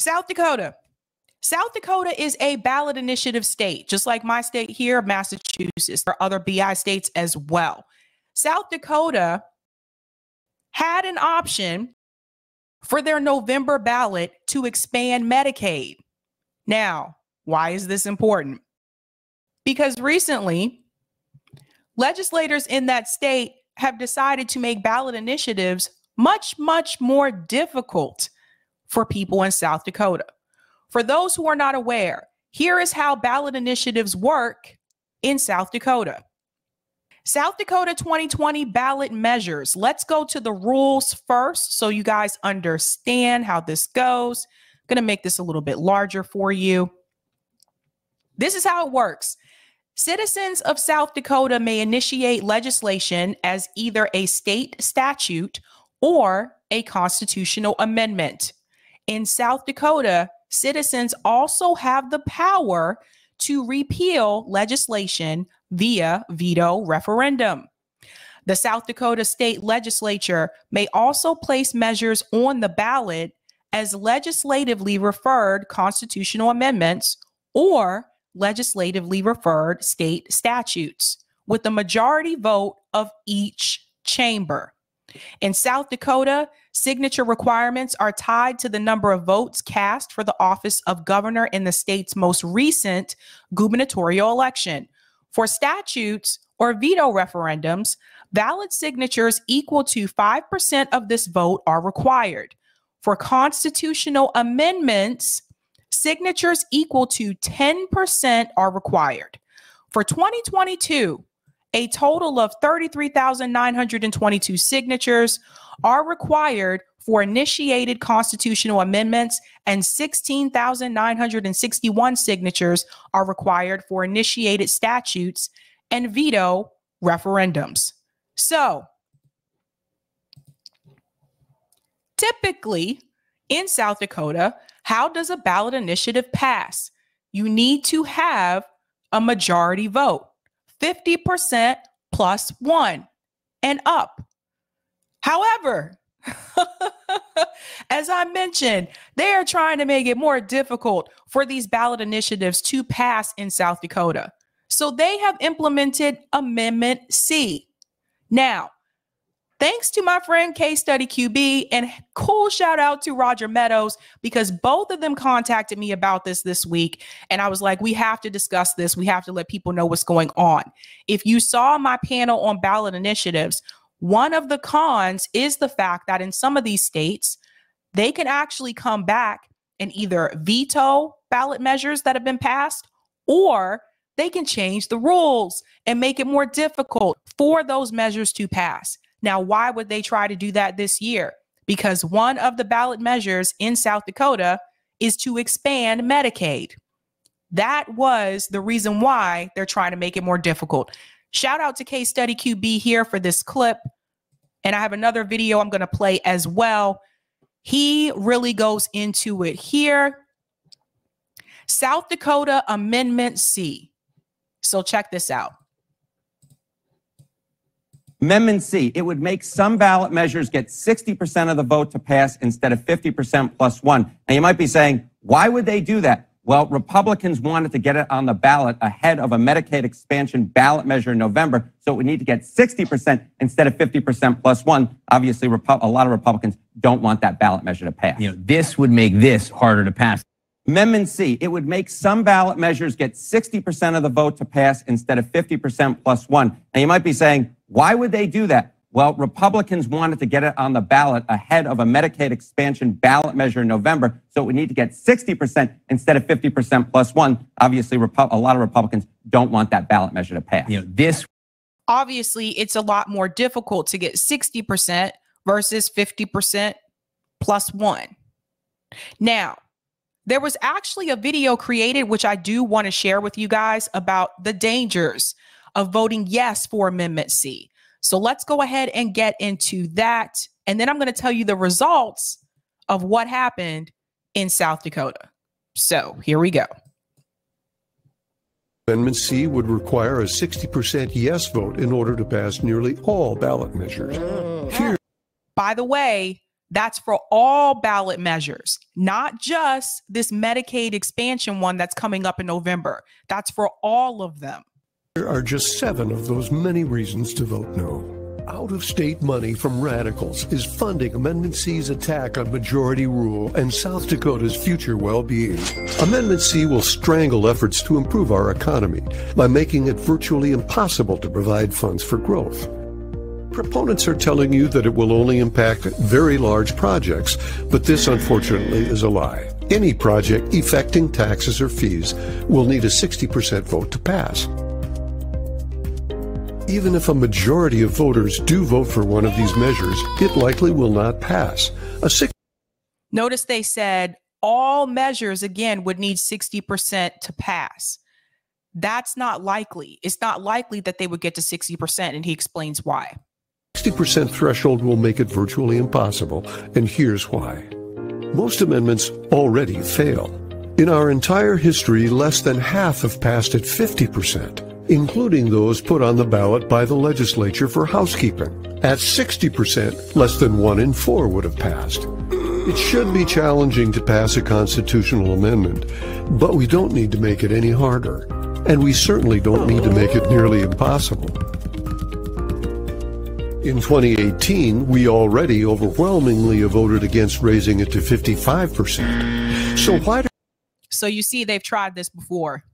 South Dakota. South Dakota is a ballot initiative state, just like my state here, Massachusetts. There are other BI states as well. South Dakota had an option for their November ballot to expand Medicaid. Now, why is this important? Because recently, legislators in that state have decided to make ballot initiatives much, much more difficult for people in South Dakota. For those who are not aware, here is how ballot initiatives work in South Dakota. South Dakota 2020 ballot measures. Let's go to the rules first so you guys understand how this goes. I'm going to make this a little bit larger for you. This is how it works. Citizens of South Dakota may initiate legislation as either a state statute or a constitutional amendment. In South Dakota, citizens also have the power to repeal legislation via veto referendum. The South Dakota state legislature may also place measures on the ballot as legislatively referred constitutional amendments or legislatively referred state statutes with the majority vote of each chamber. In South Dakota, signature requirements are tied to the number of votes cast for the office of governor in the state's most recent gubernatorial election. For statutes or veto referendums, valid signatures equal to 5% of this vote are required. For constitutional amendments, signatures equal to 10% are required. For 2022, a total of 33,922 signatures are required for initiated constitutional amendments, and 16,961 signatures are required for initiated statutes and veto referendums. So, typically in South Dakota, how does a ballot initiative pass? You need to have a majority vote. 50% plus 1 and up. However, as I mentioned, they are trying to make it more difficult for these ballot initiatives to pass in South Dakota. So they have implemented Amendment C. Now, thanks to my friend Case Study QB, and cool shout out to Roger Meadows, because both of them contacted me about this week. And I was like, we have to discuss this. We have to let people know what's going on. If you saw my panel on ballot initiatives, one of the cons is the fact that in some of these states, they can actually come back and either veto ballot measures that have been passed, or they can change the rules and make it more difficult for those measures to pass. Now, why would they try to do that this year? Because one of the ballot measures in South Dakota is to expand Medicaid. That was the reason why they're trying to make it more difficult. Shout out to Case Study QB here for this clip. And I have another video I'm going to play as well. He really goes into it here. South Dakota Amendment C. So check this out. Amendment C, it would make some ballot measures get 60% of the vote to pass instead of 50% plus 1. Now, you might be saying, why would they do that? Well, Republicans wanted to get it on the ballot ahead of a Medicaid expansion ballot measure in November, so it would need to get 60% instead of 50% plus 1. Obviously, a lot of Republicans don't want that ballot measure to pass. This would make this harder to pass. Amendment C, it would make some ballot measures get 60% of the vote to pass instead of 50% plus 1. Now, you might be saying, why would they do that? Well, Republicans wanted to get it on the ballot ahead of a Medicaid expansion ballot measure in November, so it would need to get 60% instead of 50% plus 1. Obviously, a lot of Republicans don't want that ballot measure to pass. Obviously, it's a lot more difficult to get 60% versus 50% plus 1. Now, there was actually a video created, which I do want to share with you guys, about the dangers of voting yes for Amendment C. So let's go ahead and get into that. And then I'm going to tell you the results of what happened in South Dakota. So here we go. Amendment C would require a 60% yes vote in order to pass nearly all ballot measures. Here. By the way, That's for all ballot measures, not just this Medicaid expansion one that's coming up in November. That's for all of them. There are just 7 of those many reasons to vote no. Out-of-state money from radicals is funding Amendment C's attack on majority rule and South Dakota's future well-being. Amendment C will strangle efforts to improve our economy by making it virtually impossible to provide funds for growth. Proponents are telling you that it will only impact very large projects, but this, unfortunately, is a lie. Any project affecting taxes or fees will need a 60% vote to pass. Even if a majority of voters do vote for one of these measures, it likely will not pass. Notice they said all measures, again, would need 60% to pass. That's not likely. It's not likely that they would get to 60%, and he explains why. 60% threshold will make it virtually impossible, and here's why. Most amendments already fail. In our entire history, less than half have passed at 50%. Including those put on the ballot by the legislature for housekeeping. At 60%, less than 1 in 4 would have passed. It should be challenging to pass a constitutional amendment, but we don't need to make it any harder. And we certainly don't need to make it nearly impossible. In 2018, we already overwhelmingly voted against raising it to 55%. So you see, they've tried this before.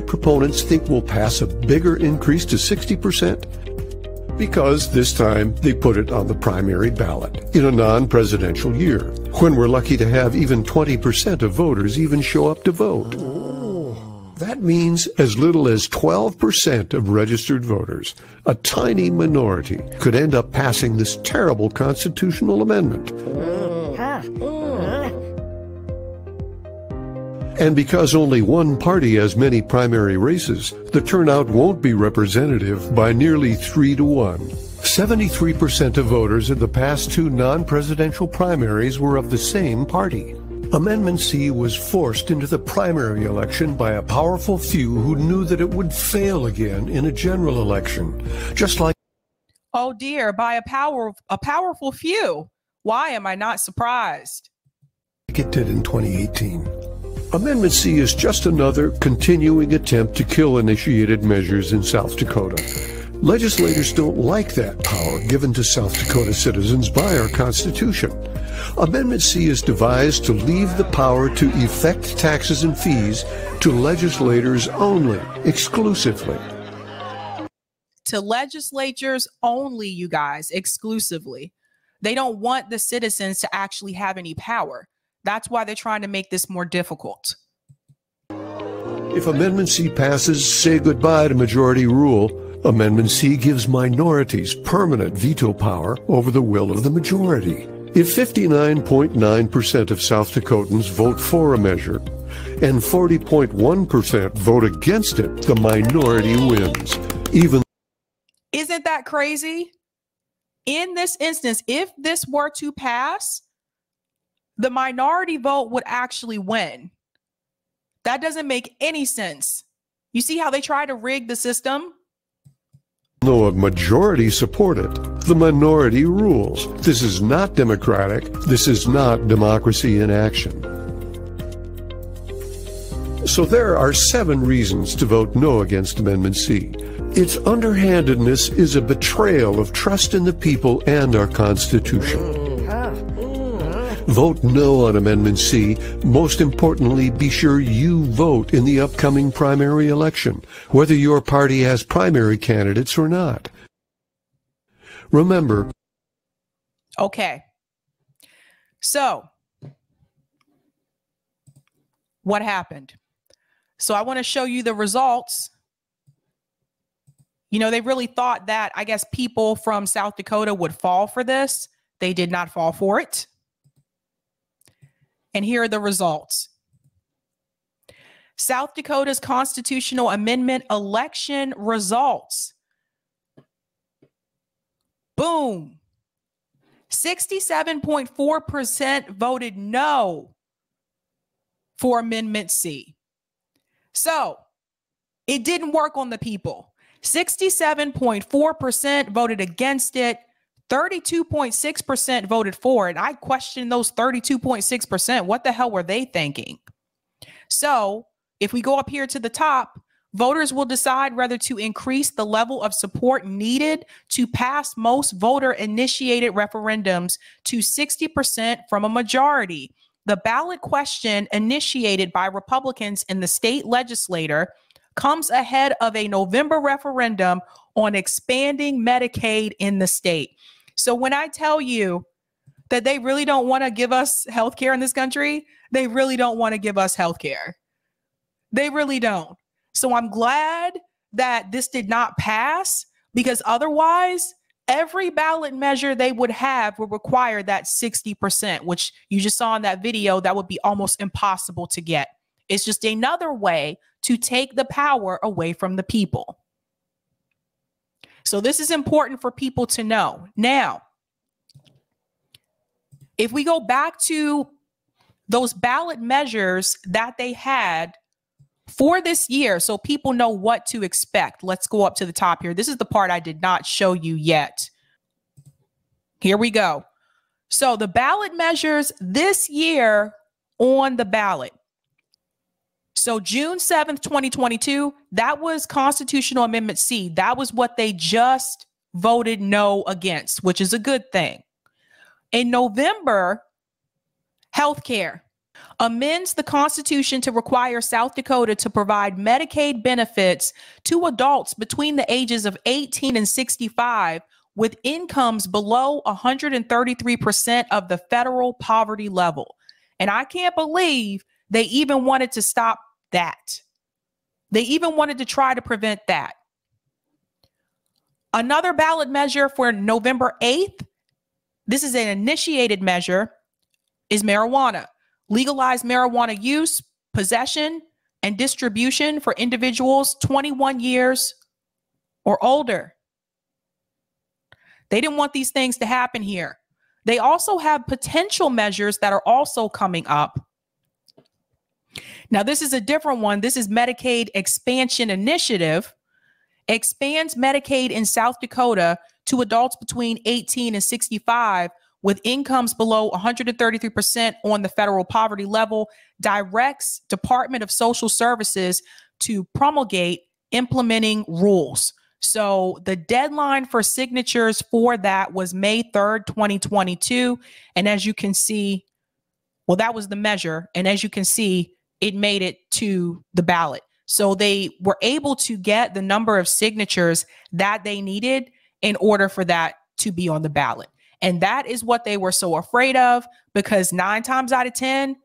Proponents think we'll pass a bigger increase to 60%? Because this time they put it on the primary ballot in a non-presidential year, when we're lucky to have even 20% of voters even show up to vote. That means as little as 12% of registered voters, a tiny minority, could end up passing this terrible constitutional amendment. And because only one party has many primary races, the turnout won't be representative by nearly 3 to 1. 73% of voters in the past 2 non-presidential primaries were of the same party. Amendment C was forced into the primary election by a powerful few who knew that it would fail again in a general election, just like— Oh dear, by a powerful few. Why am I not surprised? It did in 2018. Amendment C is just another continuing attempt to kill initiated measures in South Dakota. Legislators don't like that power given to South Dakota citizens by our Constitution. Amendment C is devised to leave the power to effect taxes and fees to legislators only, exclusively. To legislatures only, you guys, exclusively. They don't want the citizens to actually have any power. That's why they're trying to make this more difficult. If Amendment C passes, say goodbye to majority rule. Amendment C gives minorities permanent veto power over the will of the majority. If 59.9% of South Dakotans vote for a measure and 40.1% vote against it, the minority wins. Isn't that crazy? In this instance, if this were to pass, the minority vote would actually win. That doesn't make any sense. You see how they try to rig the system? Though a majority support it, the minority rules. This is not democratic. This is not democracy in action. So there are 7 reasons to vote no against Amendment C. Its underhandedness is a betrayal of trust in the people and our Constitution. Vote no on Amendment C. Most importantly, be sure you vote in the upcoming primary election, whether your party has primary candidates or not. Remember. Okay. So, what happened? So I want to show you the results. You know, they really thought that, I guess, people from South Dakota would fall for this. They did not fall for it. And here are the results. South Dakota's constitutional amendment election results. Boom. 67.4% voted no for Amendment C. So it didn't work on the people. 67.4% voted against it. 32.6% voted for it. I question those 32.6%. What the hell were they thinking? So if we go up here to the top, voters will decide whether to increase the level of support needed to pass most voter-initiated referendums to 60% from a majority. The ballot question initiated by Republicans in the state legislature comes ahead of a November referendum on expanding Medicaid in the state. So when I tell you that they really don't want to give us health care in this country, they really don't want to give us health care. They really don't. So I'm glad that this did not pass, because otherwise every ballot measure they would have would require that 60%, which you just saw in that video. That would be almost impossible to get. It's just another way to take the power away from the people. So this is important for people to know. Now, if we go back to those ballot measures that they had for this year, so people know what to expect. Let's go up to the top here. This is the part I did not show you yet. Here we go. So the ballot measures this year on the ballot. So June 7th, 2022, that was Constitutional Amendment C. That was what they just voted no against, which is a good thing. In November, healthcare amends the Constitution to require South Dakota to provide Medicaid benefits to adults between the ages of 18 and 65 with incomes below 133% of the federal poverty level. And I can't believe they even wanted to stop that. They even wanted to try to prevent that. Another ballot measure for November 8th, this is an initiated measure, is marijuana. Legalize marijuana use, possession, and distribution for individuals 21 years or older. They didn't want these things to happen here. They also have potential measures that are also coming up. Now, this is a different one. This is Medicaid Expansion Initiative. Expands Medicaid in South Dakota to adults between 18 and 65 with incomes below 133% on the federal poverty level, directs Department of Social Services to promulgate implementing rules. So the deadline for signatures for that was May 3rd, 2022. And as you can see, well, that was the measure. And as you can see, it made it to the ballot. So they were able to get the number of signatures that they needed in order for that to be on the ballot. And that is what they were so afraid of, because 9 times out of 10,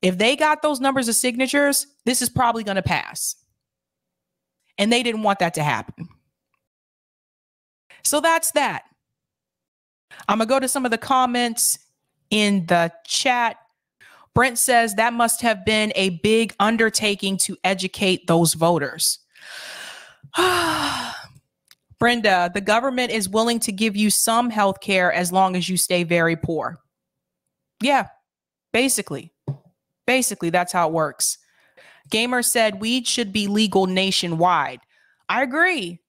if they got those numbers of signatures, this is probably going to pass. And they didn't want that to happen. So that's that. I'm going to go to some of the comments in the chat. Brent says that must have been a big undertaking to educate those voters. Brenda, the government is willing to give you some health care as long as you stay very poor. Yeah, basically. Basically, that's how it works. Gamer said weed should be legal nationwide. I agree.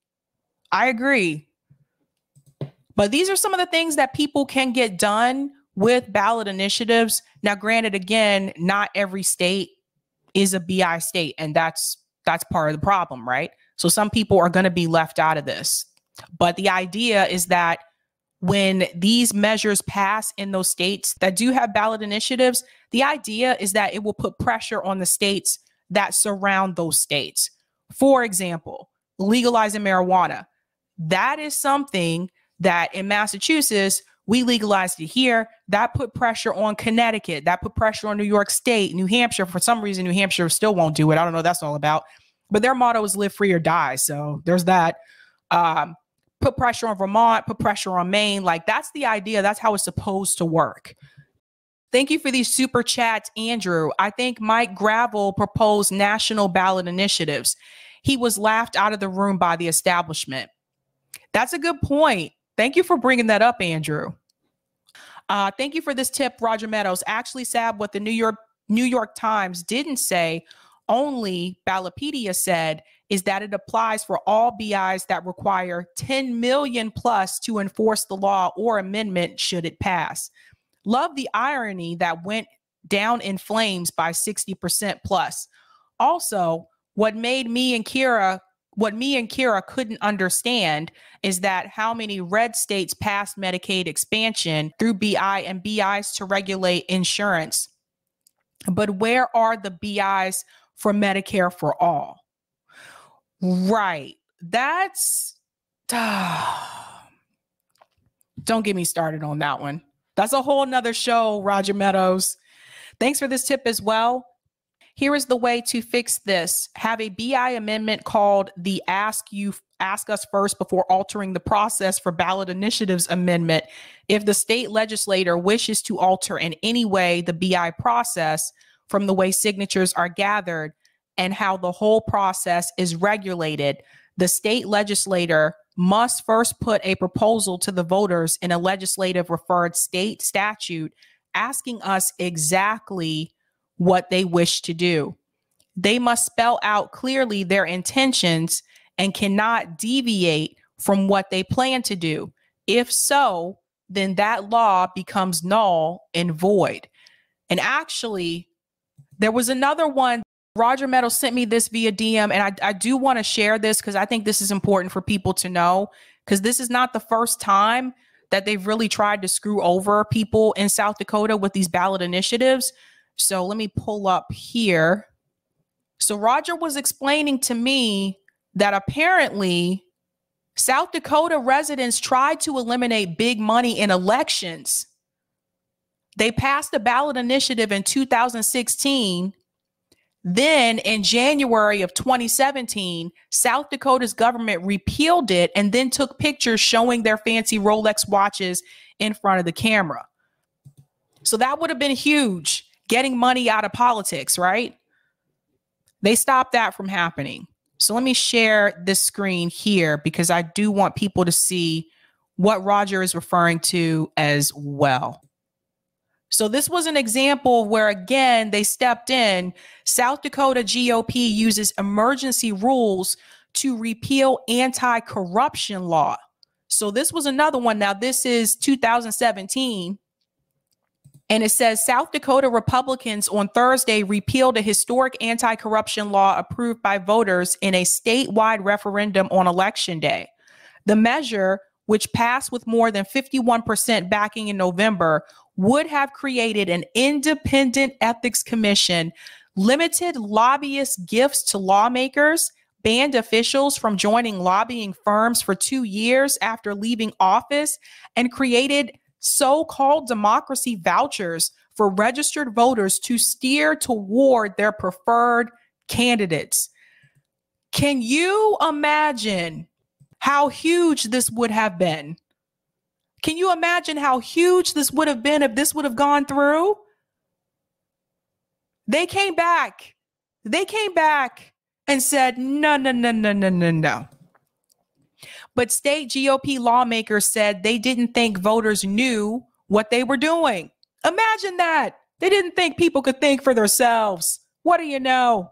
I agree. But these are some of the things that people can get done with ballot initiatives. Now, granted, again, not every state is a BI state, and that's part of the problem, right? So some people are going to be left out of this. But the idea is that when these measures pass in those states that do have ballot initiatives, the idea is that it will put pressure on the states that surround those states. For example, legalizing marijuana. That is something that in Massachusetts, we legalized it here. That put pressure on Connecticut. That put pressure on New York State, New Hampshire. For some reason, New Hampshire still won't do it. I don't know what that's all about. But their motto is live free or die. So there's that. Put pressure on Vermont, put pressure on Maine. Like, that's the idea. That's how it's supposed to work. Thank you for these super chats, Andrew. I think Mike Gravel proposed national ballot initiatives. He was laughed out of the room by the establishment. That's a good point. Thank you for bringing that up, Andrew. Thank you for this tip, Roger Meadows. Actually, Sab, what the New York Times didn't say only, Ballotpedia said, is that it applies for all BIs that require 10 million plus to enforce the law or amendment should it pass. Love the irony that went down in flames by 60% plus. Also, what me and Kira couldn't understand is that how many red states passed Medicaid expansion through BI and BIs to regulate insurance. But where are the BIs for Medicare for all? Right. That's don't get me started on that one. That's a whole nother show, Roger Meadows. Thanks for this tip as well. Here is the way to fix this. Have a BI amendment called the Ask Us First Before Altering the Process for Ballot Initiatives Amendment. If the state legislator wishes to alter in any way the BI process from the way signatures are gathered and how the whole process is regulated, the state legislator must first put a proposal to the voters in a legislative referred state statute asking us exactly what they wish to do. They must spell out clearly their intentions and cannot deviate from what they plan to do. If so, then that law becomes null and void. And actually, there was another one. Roger Meadows sent me this via DM, and I do want to share this because I think this is important for people to know, because this is not the first time that they've really tried to screw over people in South Dakota with these ballot initiatives. So let me pull up here. So Roger was explaining to me that apparently South Dakota residents tried to eliminate big money in elections. They passed a ballot initiative in 2016. Then in January of 2017, South Dakota's government repealed it and then took pictures showing their fancy Rolex watches in front of the camera. So that would have been huge, getting money out of politics, right? They stopped that from happening. So let me share this screen here because I do want people to see what Roger is referring to as well. So this was an example where, again, they stepped in. South Dakota GOP uses emergency rules to repeal anti-corruption law. So this was another one. Now, this is 2017. And it says South Dakota Republicans on Thursday repealed a historic anti-corruption law approved by voters in a statewide referendum on Election Day. The measure, which passed with more than 51% backing in November, would have created an independent ethics commission, limited lobbyist gifts to lawmakers, banned officials from joining lobbying firms for 2 years after leaving office, and created so-called democracy vouchers for registered voters to steer toward their preferred candidates. Can you imagine how huge this would have been? Can you imagine how huge this would have been if this would have gone through? They came back. They came back and said, no, no, no, no, no, no, no. But state GOP lawmakers said they didn't think voters knew what they were doing. Imagine that. They didn't think people could think for themselves. What do you know?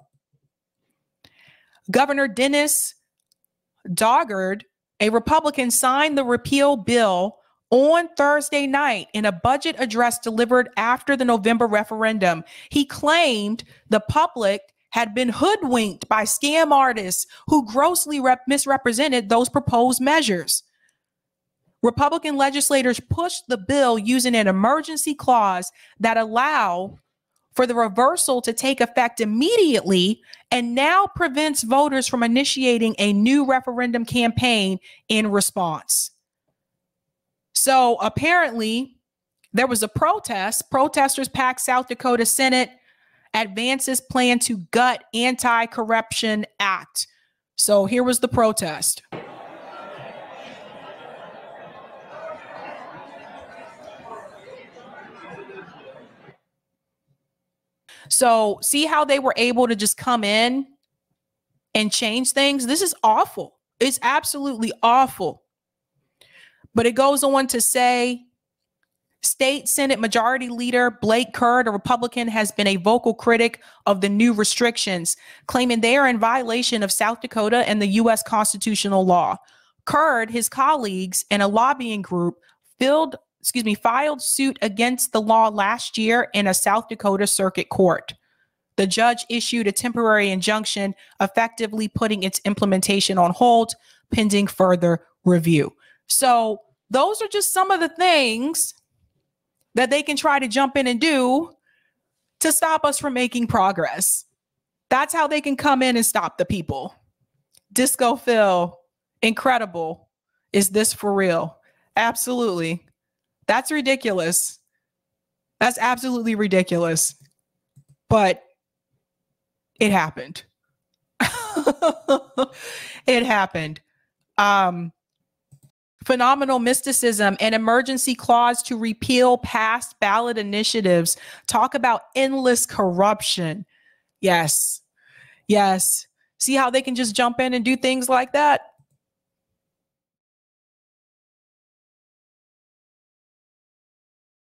Governor Dennis Doggard, a Republican, signed the repeal bill on Thursday night in a budget address delivered after the November referendum. He claimed the public had been hoodwinked by scam artists who grossly misrepresented those proposed measures. Republican legislators pushed the bill using an emergency clause that allowed for the reversal to take effect immediately and now prevents voters from initiating a new referendum campaign in response. So apparently there was a protest. Protesters packed South Dakota Senate, advances plan to gut anti-corruption act. So here was the protest. So see how they were able to just come in and change things? This is awful. It's absolutely awful. But it goes on to say, State Senate Majority Leader Blake Kurd, a Republican, has been a vocal critic of the new restrictions, claiming they are in violation of South Dakota and the U.S. constitutional law. Kurd, his colleagues, and a lobbying group filed suit against the law last year in a South Dakota circuit court. The judge issued a temporary injunction, effectively putting its implementation on hold pending further review. So those are just some of the things that they can try to jump in and do to stop us from making progress. That's how they can come in and stop the people. Disco Phil, incredible. Is this for real? Absolutely. That's ridiculous. That's absolutely ridiculous. But it happened. It happened. Phenomenal mysticism, an emergency clause to repeal past ballot initiatives. Talk about endless corruption. Yes. Yes. See how they can just jump in and do things like that?